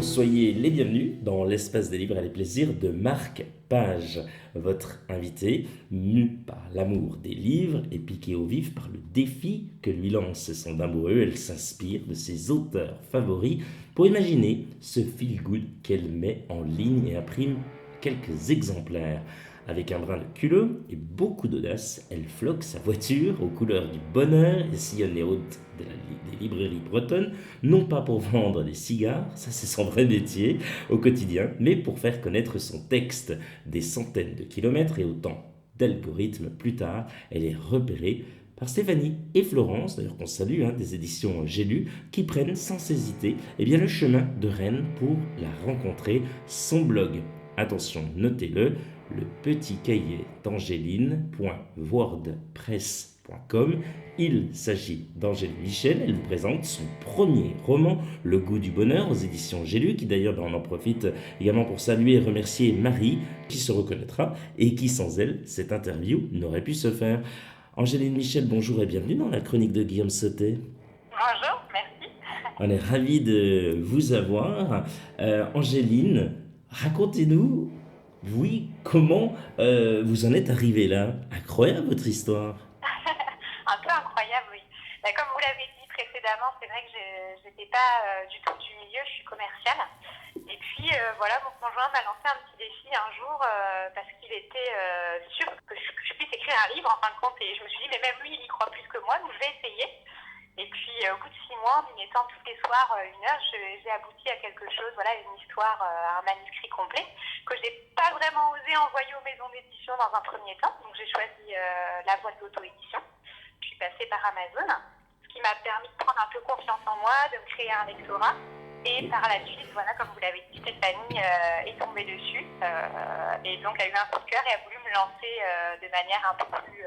Bonjour, soyez les bienvenus dans l'espace des livres et les plaisirs de Marc Page, votre invité, mu par l'amour des livres et piqué au vif par le défi que lui lance son amoureux. Elle s'inspire de ses auteurs favoris pour imaginer ce feel-good qu'elle met en ligne et imprime quelques exemplaires. Avec un brin de culot et beaucoup d'audace, elle floque sa voiture aux couleurs du bonheur et sillonne les routes des librairies bretonnes, non pas pour vendre des cigares, ça c'est son vrai métier au quotidien, mais pour faire connaître son texte. Des centaines de kilomètres et autant d'algorithmes plus tard, elle est repérée par Stéphanie et Florence, d'ailleurs qu'on salue, des éditions J'ai lu, qui prennent sans hésiter le chemin de Rennes pour la rencontrer. Son blog, attention, notez-le, le petit cahier d'Angéline.wordpress.com. Il s'agit d'Angéline Michel. Elle nous présente son premier roman, Le goût du bonheur, aux éditions J'ai lu, qui d'ailleurs, on en profite également pour saluer et remercier Marie, qui se reconnaîtra et qui, sans elle, cette interview n'aurait pu se faire. Angéline Michel, bonjour et bienvenue dans la chronique de Guillaume Sautet. Bonjour, merci. On est ravis de vous avoir. Angéline, racontez-nous, oui, comment vous en êtes arrivée là. Incroyable votre histoire. Un peu incroyable, oui. Comme vous l'avez dit précédemment, c'est vrai que je n'étais pas du tout du milieu, je suis commerciale. Et puis voilà, mon conjoint m'a lancé un petit défi un jour parce qu'il était sûr que je puisse écrire un livre en fin de compte. Et je me suis dit, mais même lui, il y croit plus que moi, donc je vais essayer. Et puis au bout de 6 mois, en y mettant tous les soirs 1 heure, j'ai abouti à quelque chose, voilà, une histoire, un manuscrit complet que je n'ai pas vraiment osé envoyer aux maisons d'édition dans un premier temps. Donc j'ai choisi la voie de l'auto-édition. Je suis passée par Amazon, ce qui m'a permis de prendre un peu confiance en moi, de me créer un lectorat. Et par la suite, voilà, comme vous l'avez dit, Stéphanie est tombée dessus et donc a eu un coup de cœur et a voulu me lancer de manière un peu plus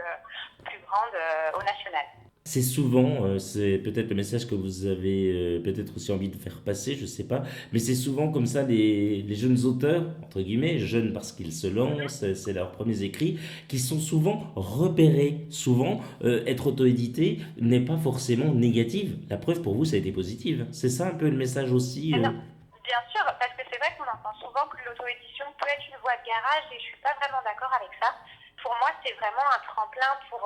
grande au national. C'est souvent, c'est peut-être le message que vous avez peut-être aussi envie de faire passer, je sais pas, mais c'est souvent comme ça les jeunes auteurs, entre guillemets, jeunes parce qu'ils se lancent, c'est leurs premiers écrits, qui sont souvent repérés. Souvent, être auto-édité n'est pas forcément négatif. La preuve pour vous, ça a été positive. C'est ça un peu le message aussi. Ah non, bien sûr, parce que c'est vrai qu'on entend souvent que l'auto-édition peut être une voie de garage et je suis pas vraiment d'accord avec ça. Pour moi, c'est vraiment un tremplin pour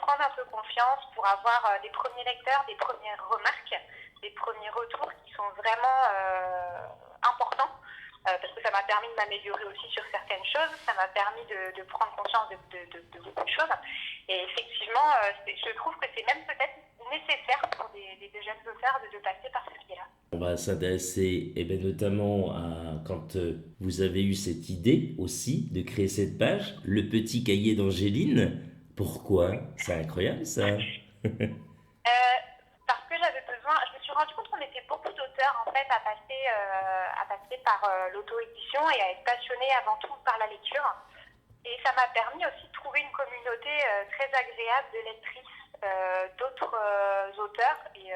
prendre un peu confiance, pour avoir des premiers lecteurs, des premières remarques, des premiers retours qui sont vraiment importants. Parce que ça m'a permis de m'améliorer aussi sur certaines choses, ça m'a permis de prendre conscience de beaucoup de choses. Et effectivement, je trouve que c'est même peut-être nécessaire pour des jeunes auteurs de passer par ce biais-là. On va s'intéresser notamment à quand vous avez eu cette idée aussi de créer cette page, le petit cahier d'Angéline. Pourquoi? C'est incroyable ça. Parce que j'avais besoin, je me suis rendu compte qu'on était beaucoup d'auteurs en fait à passer par l'auto-édition et à être passionnés avant tout par la lecture. Et ça m'a permis aussi de trouver une communauté très agréable de lectrices d'autres auteurs. Et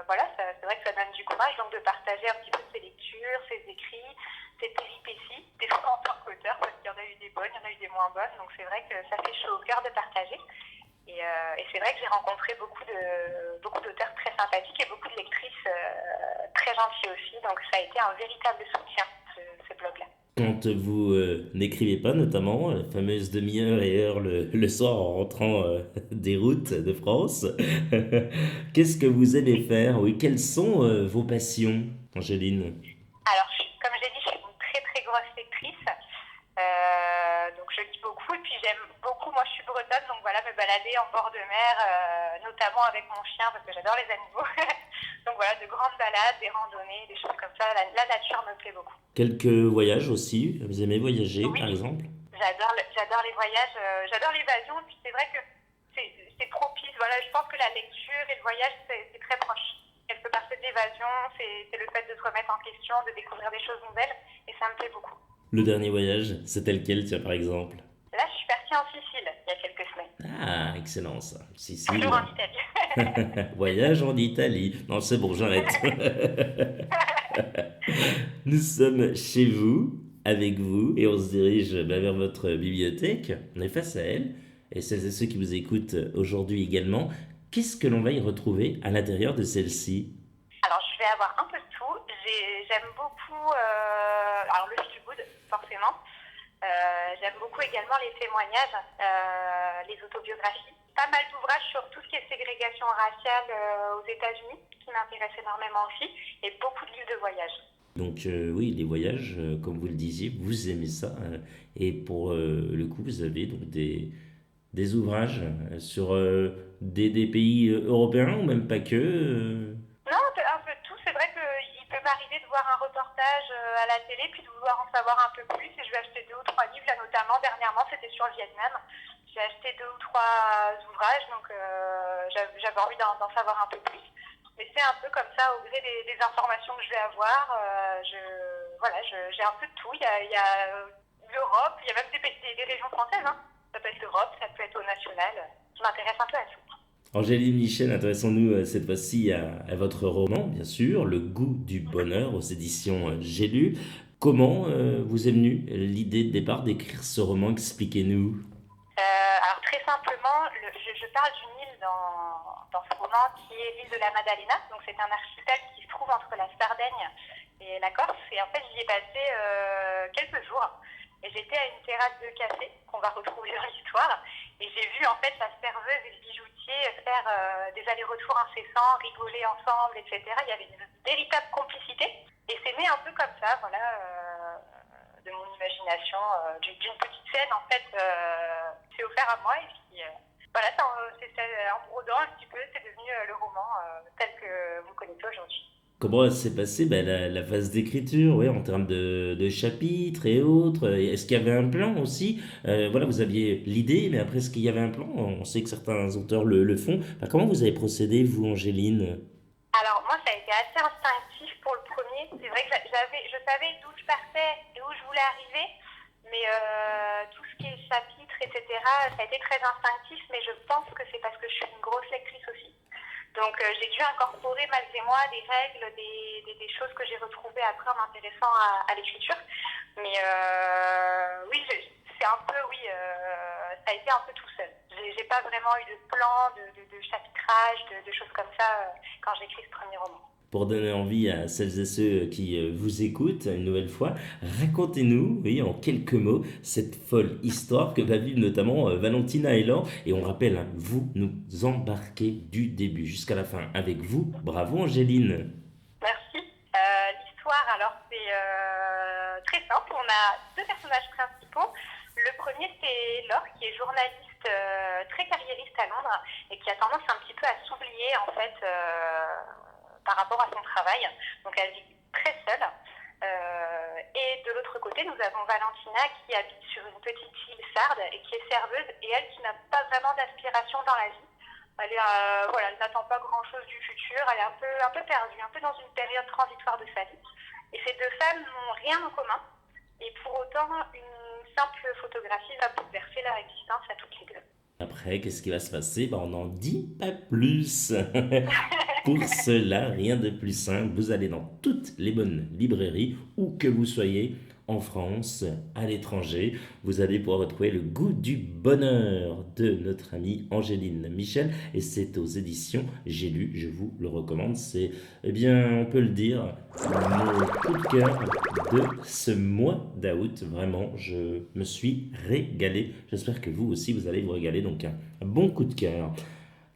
voilà, c'est vrai que ça donne du courage donc de partager un petit peu ses lectures, ses écrits, ses péripéties, des fois en tant qu'auteur, parce qu'il y en a eu des bonnes, il y en a eu des moins bonnes. Donc c'est vrai que ça fait chaud au cœur de partager. Et c'est vrai que j'ai rencontré beaucoup d'auteurs très sympathiques et beaucoup de lectrices très gentilles aussi. Donc ça a été un véritable soutien, ce blog-là. Quand vous n'écrivez pas, notamment, la fameuse demi-heure et heure le soir en rentrant des routes de France, qu'est-ce que vous aimez faire? Oui, quelles sont vos passions, Angéline? Alors, comme je l'ai dit, je suis une très très grosse lectrice. Donc je lis beaucoup et puis j'aime beaucoup, moi je suis bretonne, donc voilà, me balader en bord de mer, notamment avec mon chien parce que j'adore les animaux. Donc voilà, de grandes balades, des randonnées, des choses comme ça. La nature me plaît beaucoup. Quelques voyages aussi? Vous aimez voyager, par Oui, exemple? j'adore les voyages, j'adore l'évasion, et puis c'est vrai que c'est propice. Voilà, je pense que la lecture et le voyage, c'est très proche. Quelque part, c'est de l'évasion, c'est le fait de se remettre en question, de découvrir des choses nouvelles, et ça me plaît beaucoup. Le dernier voyage, c'était lequel, tiens, par exemple? Là, je suis partie en Sicile il y a quelques semaines, Ah, excellent ça. toujours Sicile. en Italie. Voyage en Italie. Non, c'est bon, j'arrête. Nous sommes chez vous, avec vous, et on se dirige vers votre bibliothèque. On est face à elle, et celles et ceux qui vous écoutent aujourd'hui également. Qu'est-ce que l'on va y retrouver à l'intérieur de celle-ci? Alors, je vais avoir un peu de tout. J'aime beaucoup alors le feel good, forcément. J'aime beaucoup également les témoignages, les autobiographies. Pas mal d'ouvrages sur tout ce qui est ségrégation raciale aux États-Unis, qui m'intéresse énormément aussi, et beaucoup de livres de voyage. Donc oui, les voyages, comme vous le disiez, vous aimez ça. Et pour le coup, vous avez donc des ouvrages sur des pays européens ou même pas que. Non, un peu de tout. C'est vrai qu'il peut m'arriver de voir un reportage à la télé, puis de vouloir en savoir un peu plus. Et je vais acheter 2 ou 3 livres. Là, notamment, dernièrement, c'était sur le Vietnam. J'ai acheté 2 ou 3 ouvrages, donc j'avais envie d'en savoir un peu plus. Mais c'est un peu comme ça, au gré des informations que je vais avoir. J'ai un peu de tout. Il y a l'Europe, il y a même des régions françaises. Hein. Ça peut être l'Europe, ça peut être au national. Je m'intéresse un peu à tout. Angéline Michel, intéressons-nous cette fois-ci à votre roman, bien sûr, Le goût du bonheur aux éditions J'ai lu. Comment vous est venue l'idée de départ d'écrire ce roman? Expliquez-nous. Alors très simplement, je parle d'une île dans ce roman qui est l'île de la Maddalena. Donc c'est un archipel qui se trouve entre la Sardaigne et la Corse. Et en fait, j'y ai passé quelques jours. Et j'étais à une terrasse de café qu'on va retrouver dans l'histoire. Et j'ai vu en fait la serveuse et le bijoutier faire des allers-retours incessants, rigoler ensemble, etc. Il y avait une véritable complicité. Et c'est né un peu comme ça, voilà, de mon imagination, d'une petite scène en fait. C'est offert à moi et puis voilà, en brodant un petit peu, c'est devenu le roman tel que vous connaissez aujourd'hui. Comment s'est passée la phase d'écriture, ouais, en termes de chapitres et autres? Est-ce qu'il y avait un plan aussi? Voilà, vous aviez l'idée, mais après, est-ce qu'il y avait un plan? On sait que certains auteurs le font. Enfin, comment vous avez procédé, vous, Angéline? Alors moi, ça a été assez instinctif pour le premier. C'est vrai que je savais d'où je partais et où je voulais arriver, mais tout ce qui est chapitres, etc., ça a été très instinctif, mais je pense que c'est parce que je suis une grosse lectrice aussi. Donc j'ai dû incorporer malgré moi des règles, des choses que j'ai retrouvées après en m'intéressant à l'écriture. Mais oui, c'est un peu, oui, ça a été un peu tout seul. J'ai pas vraiment eu de plan, de chapitrage, de choses comme ça quand j'ai écrit ce premier roman. Pour donner envie à celles et ceux qui vous écoutent une nouvelle fois, racontez-nous, oui, en quelques mots, cette folle histoire que va vivre notamment Valentina et Laure. Et on rappelle, hein, vous nous embarquez du début jusqu'à la fin avec vous. Bravo Angéline. Merci. L'histoire, alors, c'est très simple. On a 2 personnages principaux. Le premier, c'est Laure, qui est journaliste très carriériste à Londres et qui a tendance un petit peu à s'oublier, en fait, par rapport à son travail. Donc, elle vit très seule. Et de l'autre côté, nous avons Valentina qui habite sur une petite île sarde et qui est serveuse et elle qui n'a pas vraiment d'aspiration dans la vie. Elle elle n'attend pas grand-chose du futur, elle est un peu perdue, un peu dans une période transitoire de sa vie. Et ces 2 femmes n'ont rien en commun. Et pour autant, une simple photographie va bouleverser leur existence à toutes les 2. Après, qu'est-ce qui va se passer? Ben, on n'en dit pas plus. Pour cela, rien de plus simple. Vous allez dans toutes les bonnes librairies, où que vous soyez, en France, à l'étranger. Vous allez pouvoir retrouver Le goût du bonheur de notre amie Angéline Michel. Et c'est aux éditions J'ai lu, je vous le recommande. C'est, eh bien, on peut le dire, mon coup de cœur de ce mois d'août. Vraiment, je me suis régalé. J'espère que vous aussi, vous allez vous régaler. Donc, un bon coup de cœur.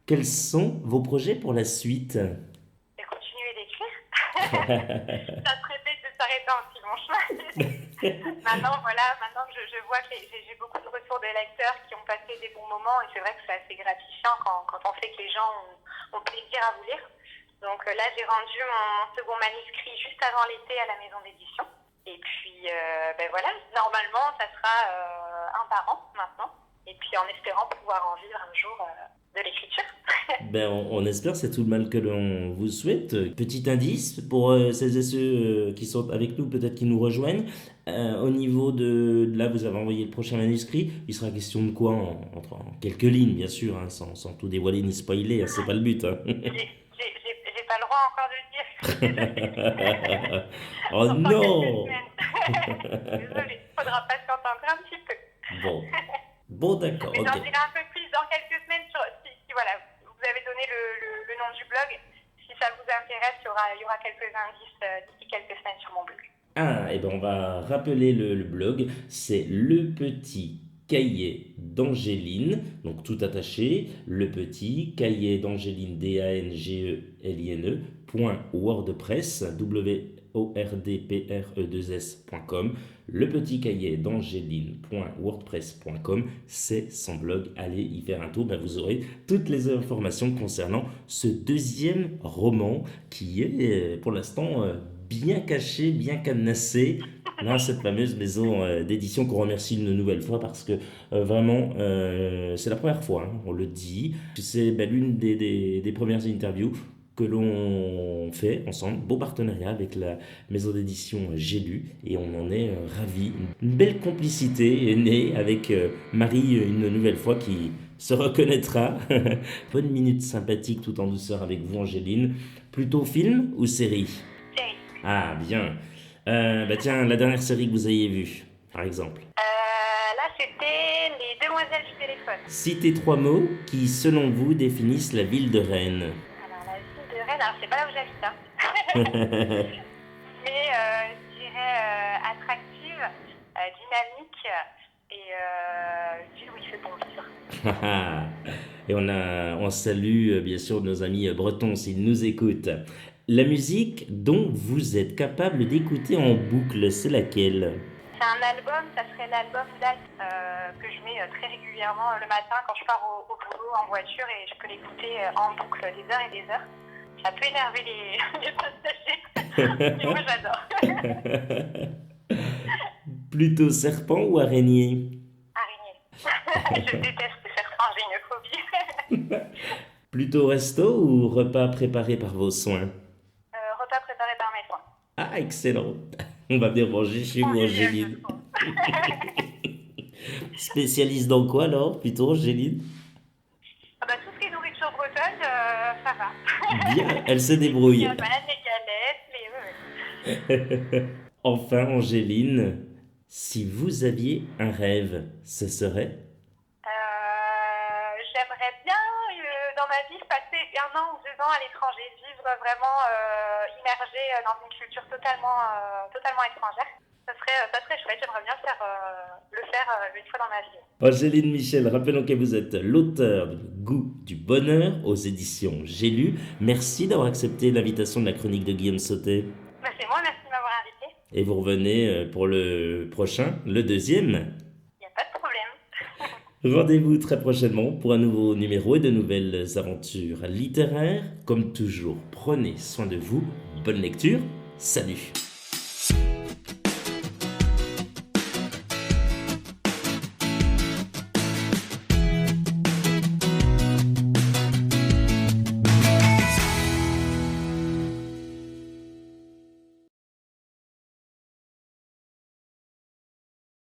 Quels sont vos projets pour la suite? Et continuer d'écrire. Ça serait bête de s'arrêter en si long chemin. Maintenant que je vois que j'ai beaucoup de retours de lecteurs qui ont passé des bons moments et c'est vrai que c'est assez gratifiant quand on sait que les gens ont plaisir à vous lire. Donc là, j'ai rendu mon second manuscrit juste avant l'été à la maison d'édition. Et puis, normalement, ça sera un par an maintenant. Et puis, en espérant pouvoir en vivre un jour de l'écriture. Ben, on espère, c'est tout le mal que l'on vous souhaite. Petit indice pour celles et ceux qui sont avec nous, peut-être qui nous rejoignent. Au niveau là, vous avez envoyé le prochain manuscrit. Il sera question de quoi en quelques lignes, bien sûr, hein, sans tout dévoiler ni spoiler, hein, c'est pas le but. Hein. J'ai pas le droit encore de le dire. Oh non! Désolée, faudra patienter encore un petit peu. Bon d'accord, Mais ok. j'en dirai un peu plus dans quelques semaines si voilà, vous avez donné le nom du blog. Si ça vous intéresse, il y aura quelques indices d'ici quelques Ah, et ben on va rappeler le blog. C'est Le Petit Cahier d'Angéline, donc tout attaché. Le Petit Cahier d'Angéline, DANGELINE, .wordpress, WORDPRE2S.com. Le Petit Cahier d'Angéline.wordpress.com, c'est son blog. Allez y faire un tour, ben vous aurez toutes les informations concernant ce deuxième roman qui est pour l'instant bien caché, bien cadenassé dans cette fameuse maison d'édition qu'on remercie une nouvelle fois parce que vraiment c'est la première fois, hein, on le dit. C'est ben, l'une des premières interviews que l'on fait ensemble, beau partenariat avec la maison d'édition J'ai lu et on en est ravis. Une belle complicité est née avec Marie une nouvelle fois qui se reconnaîtra. Bonne minute sympathique tout en douceur avec vous Angéline. Plutôt film ou série? Série. Ah bien. Bah tiens, la dernière série que vous ayez vue, par exemple. Là, c'était Les Demoiselles du téléphone. Citez trois mots qui, selon vous, définissent la ville de Rennes. Alors, la ville de Rennes, alors c'est pas là où j'habite, hein. Mais je dirais attractive, dynamique et ville où il fait bon vivre. Et on salue bien sûr nos amis bretons s'ils nous écoutent. La musique dont vous êtes capable d'écouter en boucle, c'est laquelle? C'est un album, ça serait l'album d'Alt que je mets très régulièrement le matin quand je pars au boulot en voiture et je peux l'écouter en boucle des heures et des heures. Ça peut énerver les passagers, mais moi j'adore. Plutôt serpent ou araignée? Araignée. Je déteste les serpents, j'ai une phobie. Plutôt resto ou repas préparé par vos soins? Repas préparé par mes soins. Ah, excellent. On va bien manger chez vous, Convivial, je Angéline. trouve. Spécialiste dans quoi alors, plutôt, Angéline? Ah bah, tout ce qui est nourriture bretonne, ça va. Bien, elle se Les débrouille. cabanes, les galettes, Enfin, Angéline, si vous aviez un rêve, ce serait? J'aimerais bien, dans ma vie, passer 1 an ou 2 ans à l'étranger, vivre vraiment immergée dans une culture totalement étrangère. Ça serait chouette, j'aimerais bien le faire une fois dans ma vie. Angéline Michel, rappelons que vous êtes l'auteur de Goût du bonheur aux éditions J'ai lu. Merci d'avoir accepté l'invitation de la chronique de Guillaume Sautet. Bah, c'est moi, merci de m'avoir invité. Et vous revenez pour le prochain, le deuxième. Il n'y a pas de problème. Rendez-vous très prochainement pour un nouveau numéro et de nouvelles aventures littéraires. Comme toujours, prenez soin de vous. Bonne lecture. Salut.